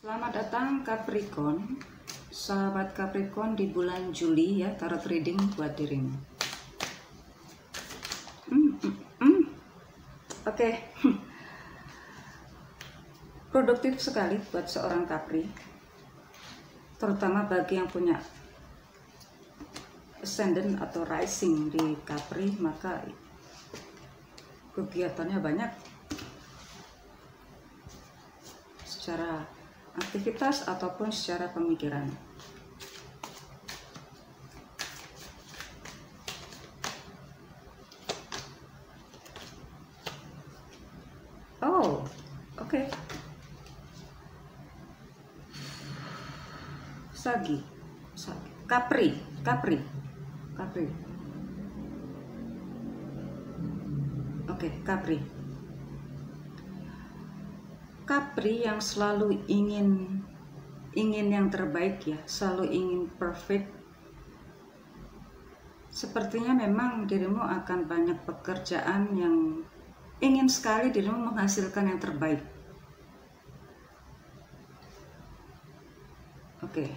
Selamat datang Capricorn, sahabat Capricorn di bulan Juli ya, tarot reading buat dirimu. Oke. Produktif sekali buat seorang Capri, terutama bagi yang punya ascendant atau rising di Capri, maka kegiatannya banyak secara aktivitas ataupun secara pemikiran. Oh, oke. Sagi, Capri. Oke, Capri. Capri yang selalu ingin yang terbaik ya, selalu ingin perfect. Sepertinya memang dirimu akan banyak pekerjaan yang ingin sekali dirimu menghasilkan yang terbaik. Oke.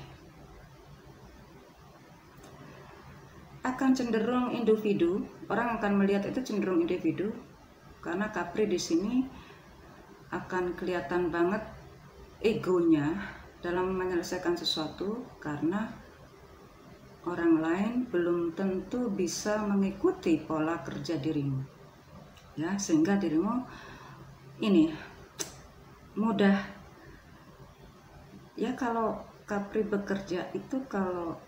Akan cenderung individu, orang akan melihat itu cenderung individu karena Capri di sini akan kelihatan banget egonya dalam menyelesaikan sesuatu karena orang lain belum tentu bisa mengikuti pola kerja dirimu ya, sehingga dirimu ini mudah ya. Kalau Capri bekerja itu kalau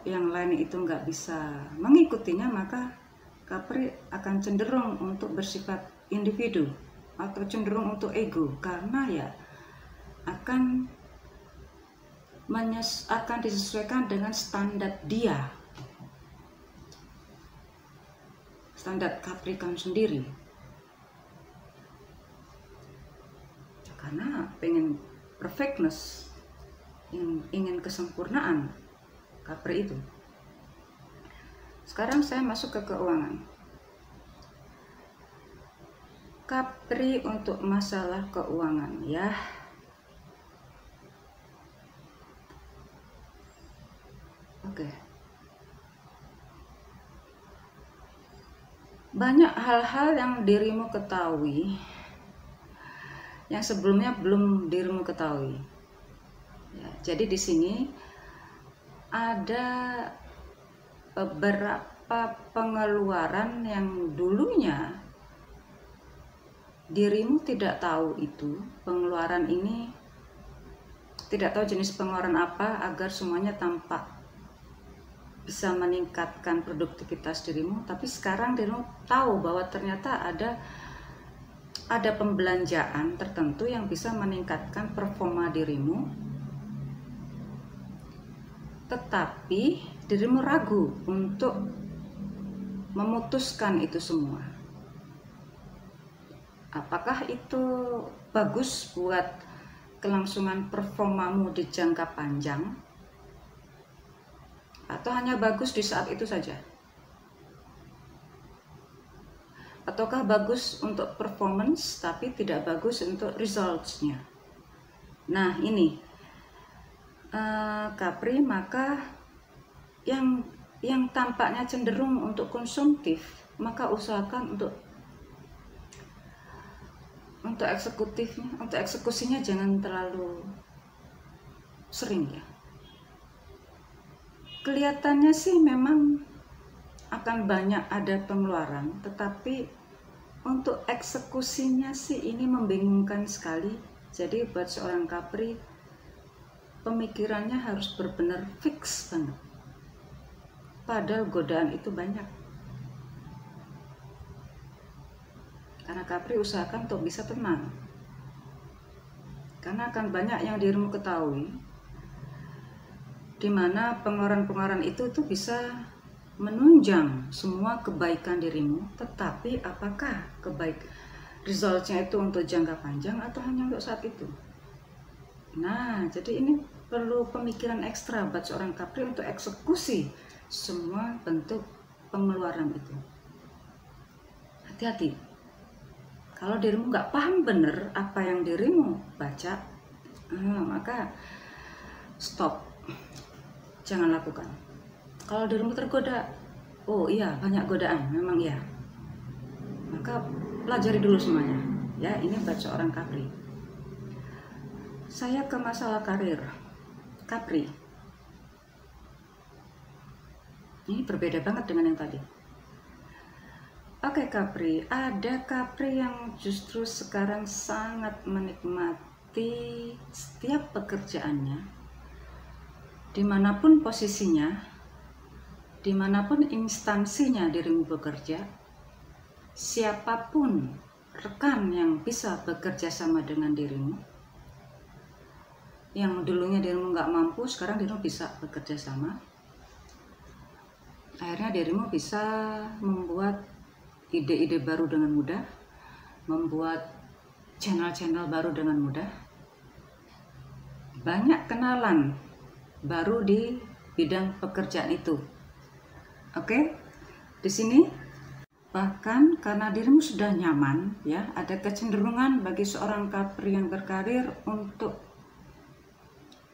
yang lain itu nggak bisa mengikutinya, maka Capri akan cenderung untuk bersifat individu atau cenderung untuk ego karena ya akan disesuaikan dengan standar dia, standar Capricorn sendiri, karena pengen perfectness, ingin kesempurnaan Capri itu. Sekarang saya masuk ke keuangan. Capri untuk masalah keuangan ya. Oke. Banyak hal-hal yang dirimu ketahui yang sebelumnya belum dirimu ketahui. Ya, jadi di sini ada beberapa pengeluaran yang dulunya dirimu tidak tahu itu. Pengeluaran ini tidak tahu jenis pengeluaran apa agar semuanya tampak bisa meningkatkan produktivitas dirimu, tapi sekarang dirimu tahu bahwa ternyata ada pembelanjaan tertentu yang bisa meningkatkan performa dirimu, tetapi dirimu ragu untuk memutuskan itu semua. Apakah itu bagus buat kelangsungan performamu di jangka panjang, atau hanya bagus di saat itu saja? Ataukah bagus untuk performance tapi tidak bagus untuk results-nya? Nah ini Capri, maka yang tampaknya cenderung untuk konsumtif, maka usahakan untuk eksekusinya jangan terlalu sering ya. Kelihatannya sih memang akan banyak ada pengeluaran, tetapi untuk eksekusinya sih ini membingungkan sekali. Jadi buat seorang Capri, pemikirannya harus benar-benar fix banget, padahal godaan itu banyak. Karena Capri usahakan untuk bisa tenang, karena akan banyak yang dirimu ketahui, dimana pengeluaran-pengeluaran itu tuh bisa menunjang semua kebaikan dirimu, tetapi apakah resultnya itu untuk jangka panjang atau hanya untuk saat itu? Nah, jadi ini perlu pemikiran ekstra buat seorang Capri untuk eksekusi semua bentuk pengeluaran itu. Hati-hati. Kalau dirimu nggak paham bener apa yang dirimu baca, maka stop, jangan lakukan. Kalau dirimu tergoda, oh iya banyak godaan, memang iya, maka pelajari dulu semuanya. Ya, ini buat seorang Capri. Saya ke masalah karir Capri. Ini berbeda banget dengan yang tadi. Oke, Capri, ada Capri yang justru sekarang sangat menikmati setiap pekerjaannya, dimanapun posisinya, dimanapun instansinya dirimu bekerja, siapapun rekan yang bisa bekerja sama dengan dirimu, yang dulunya dirimu nggak mampu, sekarang dirimu bisa bekerja sama. Akhirnya dirimu bisa membuat ide-ide baru dengan mudah, membuat channel-channel baru dengan mudah, banyak kenalan baru di bidang pekerjaan itu. Oke, di sini bahkan karena dirimu sudah nyaman, ya, ada kecenderungan bagi seorang Capri yang berkarir untuk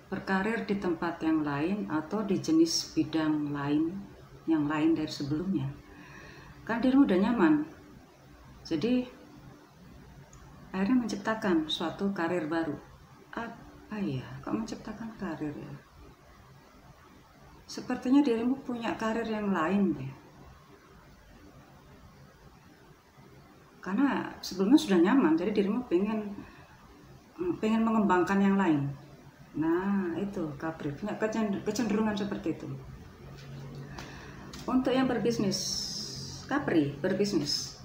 berkarir di tempat yang lain atau di jenis bidang lain yang lain dari sebelumnya. Kan dirimu udah nyaman, jadi akhirnya menciptakan suatu karir baru. Apa ya, kok menciptakan karir ya? Sepertinya dirimu punya karir yang lain deh. Karena sebelumnya sudah nyaman, jadi dirimu pengen mengembangkan yang lain. Nah, itu Capri punya kecenderungan seperti itu. Untuk yang berbisnis, Capri berbisnis,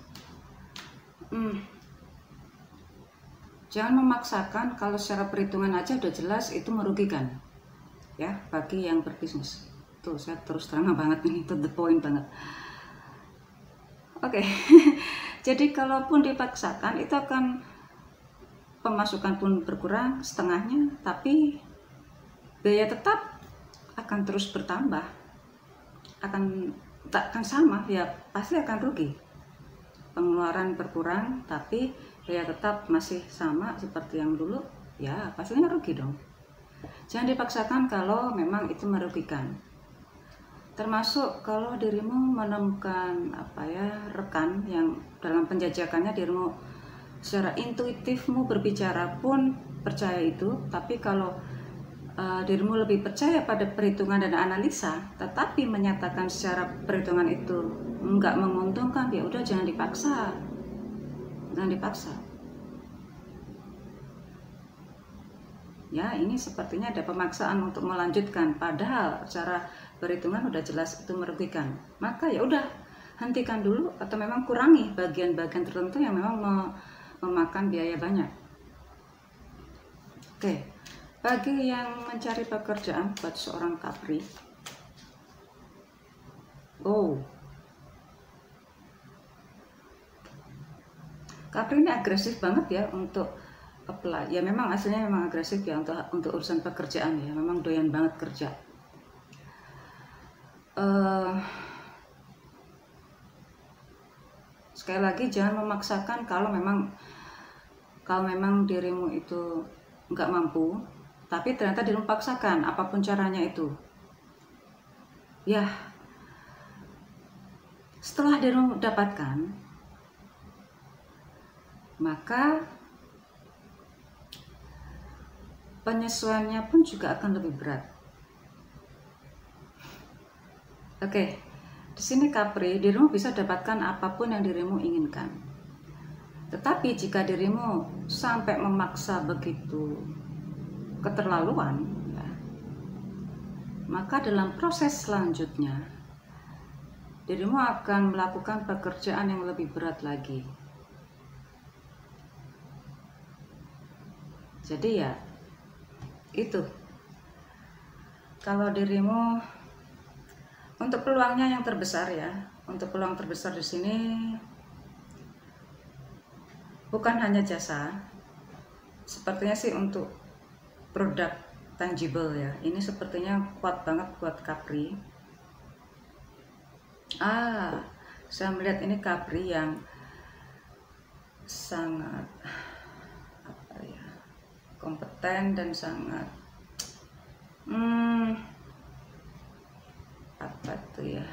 jangan memaksakan. Kalau secara perhitungan aja udah jelas itu merugikan, ya, bagi yang berbisnis. Tuh, saya terus terang banget ini, to the point banget. Oke. Jadi kalaupun dipaksakan itu akan pemasukan pun berkurang setengahnya, tapi biaya tetap akan terus bertambah, tak akan sama, ya pasti akan rugi. Pengeluaran berkurang tapi biaya tetap masih sama seperti yang dulu, ya pastinya rugi dong. Jangan dipaksakan kalau memang itu merugikan. Termasuk kalau dirimu menemukan rekan yang dalam penjajakannya dirimu secara intuitifmu berbicara pun percaya itu, tapi kalau dirimu lebih percaya pada perhitungan dan analisa, tetapi menyatakan secara perhitungan itu enggak menguntungkan, ya udah jangan dipaksa. Ya, ini sepertinya ada pemaksaan untuk melanjutkan, padahal secara perhitungan udah jelas itu merugikan. Maka ya udah, hentikan dulu atau memang kurangi bagian-bagian tertentu yang memang memakan biaya banyak. Oke, bagi yang mencari pekerjaan buat seorang Capri, Capri ini agresif banget ya untuk apply. Ya memang aslinya memang agresif ya untuk urusan pekerjaan ya, memang doyan banget kerja. Sekali lagi jangan memaksakan kalau memang dirimu itu nggak mampu, tapi ternyata dirimu paksakan apapun caranya itu. Ya, setelah dirimu dapatkan, maka penyesuaiannya pun juga akan lebih berat. Oke, di sini Capri, dirimu bisa dapatkan apapun yang dirimu inginkan. Tetapi jika dirimu sampai memaksa begitu keterlaluan, ya, maka dalam proses selanjutnya dirimu akan melakukan pekerjaan yang lebih berat lagi. Jadi ya itu, kalau dirimu untuk peluangnya yang terbesar ya, untuk peluang terbesar di sini bukan hanya jasa, sepertinya sih untuk produk tangible ya. Ini sepertinya kuat banget buat Capri. Saya melihat ini Capri yang sangat apa ya, kompeten dan sangat apa tuh ya,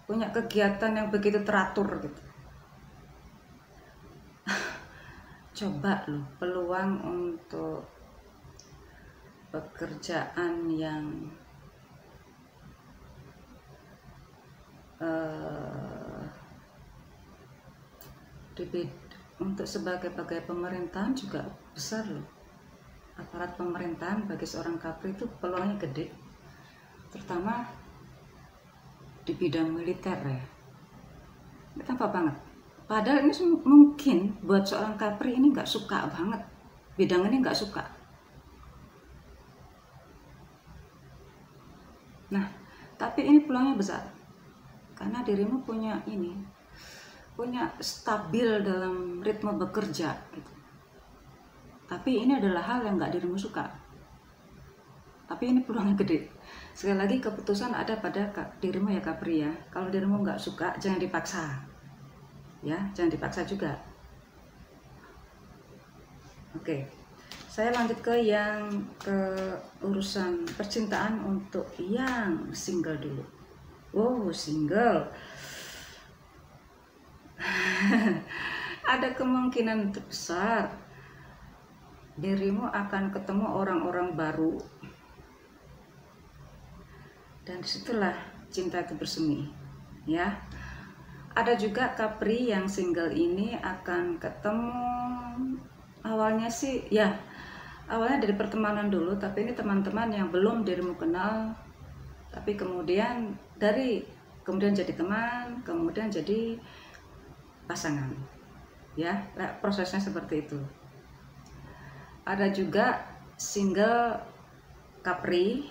punya kegiatan yang begitu teratur gitu. Coba loh peluang untuk pekerjaan yang untuk sebagai pemerintahan juga besar loh. Aparat pemerintahan bagi seorang Capri itu peluangnya gede, terutama di bidang militer ya. Ini tampak banget. Padahal ini mungkin buat seorang Capri ini nggak suka banget, bidang ini nggak suka. Nah, tapi ini peluangnya besar karena dirimu punya stabil dalam ritme bekerja gitu. Tapi ini adalah hal yang nggak dirimu suka, tapi ini peluangnya gede. Sekali lagi, keputusan ada pada dirimu ya Capri ya. Kalau dirimu nggak suka, jangan dipaksa ya, jangan dipaksa juga. Oke, saya lanjut ke urusan percintaan untuk yang single dulu. Oh, single. Ada kemungkinan besar dirimu akan ketemu orang-orang baru, dan disitulah cinta itu bersemi ya. Ada juga Capri yang single ini akan ketemu, awalnya sih ya, awalnya dari pertemanan dulu, tapi ini teman-teman yang belum dirimu kenal, tapi kemudian jadi teman, kemudian jadi pasangan ya. Prosesnya seperti itu. Ada juga single Capri,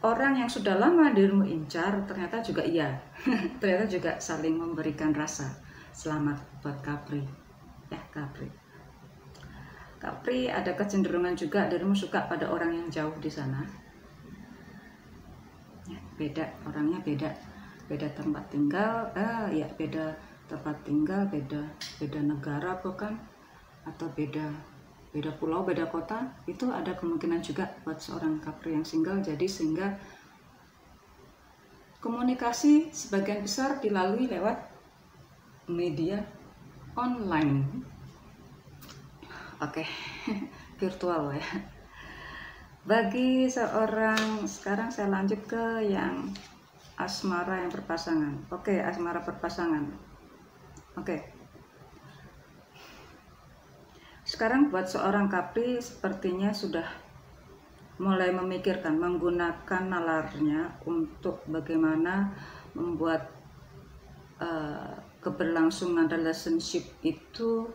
orang yang sudah lama dirimu incar, ternyata juga iya ternyata juga saling memberikan rasa selamat buat Capri ya. Capri ada kecenderungan juga dirimu suka pada orang yang jauh di sana ya. Beda orangnya, beda tempat tinggal, beda tempat tinggal, beda negara bukan, atau beda pulau, beda kota. Itu ada kemungkinan juga buat seorang Capri yang single. Jadi sehingga komunikasi sebagian besar dilalui lewat media online. Oke, virtual ya. Bagi seorang, sekarang saya lanjut ke yang asmara yang berpasangan. Oke, asmara berpasangan. Oke. Sekarang buat seorang Capri sepertinya sudah mulai memikirkan, menggunakan nalarnya untuk bagaimana membuat keberlangsungan relationship itu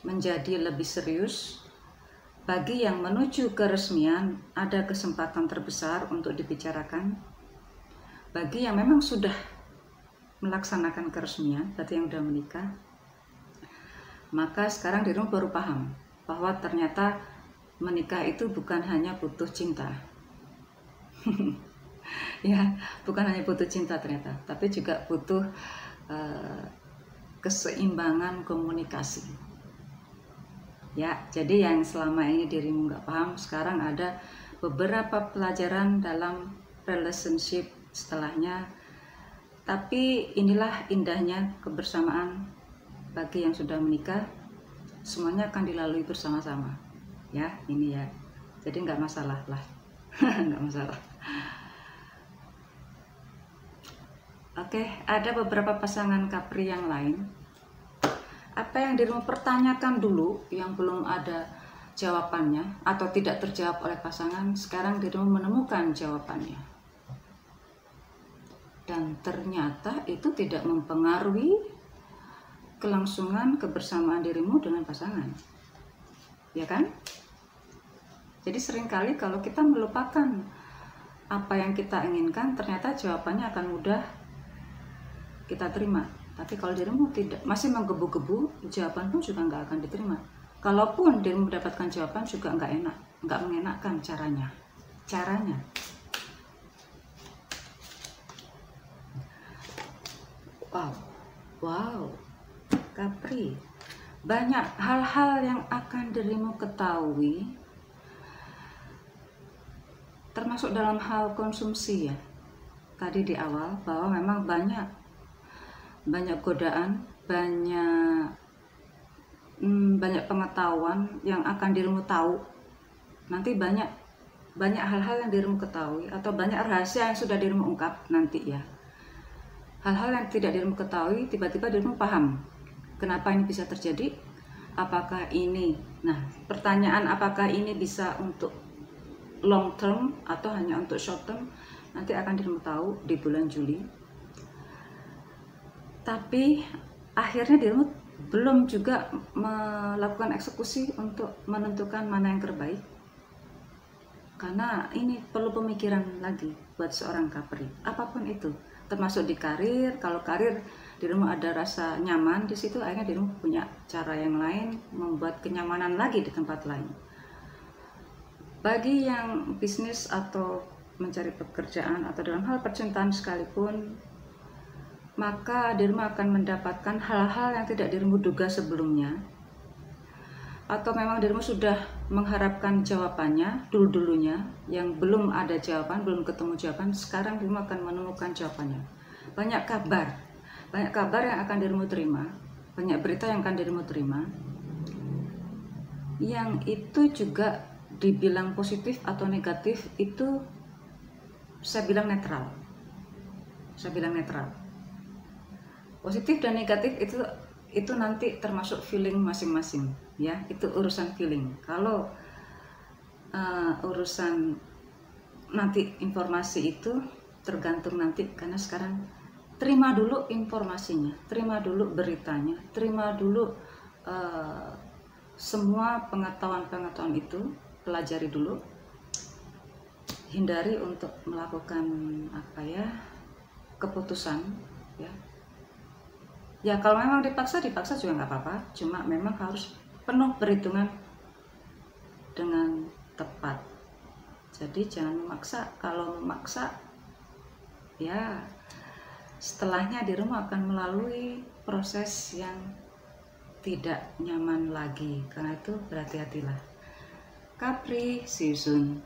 menjadi lebih serius. Bagi yang menuju keresmian, ada kesempatan terbesar untuk dibicarakan. Bagi yang memang sudah melaksanakan keresmian, berarti yang sudah menikah, maka sekarang dirimu baru paham bahwa ternyata menikah itu bukan hanya butuh cinta. Ya, bukan hanya butuh cinta ternyata, tapi juga butuh keseimbangan komunikasi. Ya, jadi yang selama ini dirimu nggak paham, sekarang ada beberapa pelajaran dalam relationship setelahnya. Tapi inilah indahnya kebersamaan bagi yang sudah menikah, semuanya akan dilalui bersama-sama. Ya, ini ya. Jadi nggak masalah lah, nggak masalah. Oke, ada beberapa pasangan Capri yang lain. Apa yang dirimu pertanyakan dulu yang belum ada jawabannya atau tidak terjawab oleh pasangan, sekarang dirimu menemukan jawabannya. Dan ternyata itu tidak mempengaruhi kelangsungan kebersamaan dirimu dengan pasangan. Ya kan? Jadi seringkali kalau kita melupakan apa yang kita inginkan, ternyata jawabannya akan mudah kita terima. Tapi kalau dirimu tidak, masih menggebu-gebu, jawaban pun juga nggak akan diterima. Kalaupun dirimu mendapatkan jawaban juga nggak enak, nggak mengenakan caranya. Wow, Capri, banyak hal-hal yang akan dirimu ketahui, termasuk dalam hal konsumsi ya. Tadi di awal bahwa memang banyak godaan, banyak pengetahuan yang akan dirimu tahu. Nanti banyak hal-hal yang dirimu ketahui, atau banyak rahasia yang sudah dirimu ungkap nanti ya. Hal-hal yang tidak dirimu ketahui, tiba-tiba dirimu paham kenapa ini bisa terjadi, apakah ini, nah pertanyaan apakah ini bisa untuk long term atau hanya untuk short term, nanti akan dirimu tahu di bulan Juli. Tapi akhirnya dirimu belum juga melakukan eksekusi untuk menentukan mana yang terbaik, karena ini perlu pemikiran lagi buat seorang Capri, apapun itu, termasuk di karir. Kalau karir dirimu ada rasa nyaman di situ, akhirnya dirimu punya cara yang lain membuat kenyamanan lagi di tempat lain. Bagi yang bisnis atau mencari pekerjaan atau dalam hal percintaan sekalipun, maka dirimu akan mendapatkan hal-hal yang tidak dirimu duga sebelumnya, atau memang dirimu sudah mengharapkan jawabannya dulu-dulunya, yang belum ada jawaban, belum ketemu jawaban, sekarang dirimu akan menemukan jawabannya. Banyak kabar yang akan dirimu terima, banyak berita yang akan dirimu terima, yang itu juga dibilang positif atau negatif, itu saya bilang netral. Positif dan negatif itu nanti termasuk feeling masing-masing ya, itu urusan feeling. Kalau urusan nanti informasi itu tergantung nanti, karena sekarang terima dulu informasinya, terima dulu beritanya, terima dulu semua pengetahuan itu, pelajari dulu, hindari untuk melakukan keputusan ya. Ya kalau memang dipaksa juga nggak apa-apa, cuma memang harus penuh perhitungan dengan tepat. Jadi jangan memaksa. Kalau memaksa ya setelahnya dirimu akan melalui proses yang tidak nyaman lagi. Karena itu berhati-hatilah. Capri, see you soon.